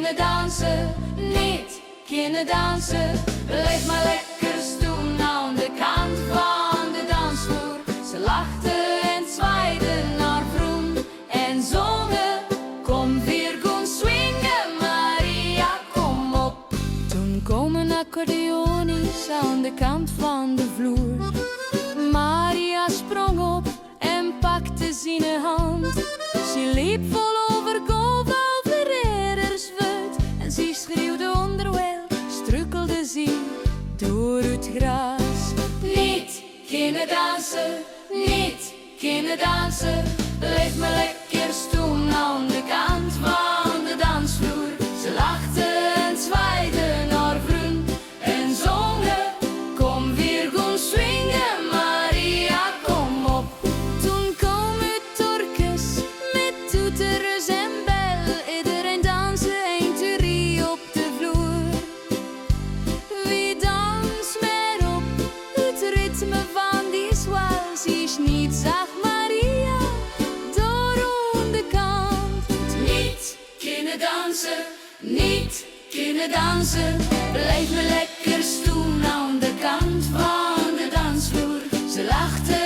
kunnen dansen, niet kunnen dansen. Blijf maar lekker stoen aan de kant van de dansvloer. Ze lachten en zwaaiden naar vroen en zongen. Kom weer gaan swingen, Maria, kom op. Toen komen accordeonies aan de kant van de vloer. Maria sprong op en pakte zijn hand. Ze liep vol over golf, over ridderswoud. En ze schreeuwde onderwijl, strukkelde ze door het gras. Niet kunnen dansen, niet kunnen dansen. Blijf maar lekker stoen aan de kant van de dansvloer. Ze lachten en zwaaiden naar vroen en zongen. Kom weer gaan swingen, Maria, kom op. Toen kwam het orkes met toeters en bel. Iedereen danste een turie op de vloer. Wie danst maar op het ritme van die swals? Is niet zag Maria door aan de kant. Niet kunnen dansen, niet kunnen dansen. Blijf me lekker stoen aan de kant van de dansvloer. Ze lachten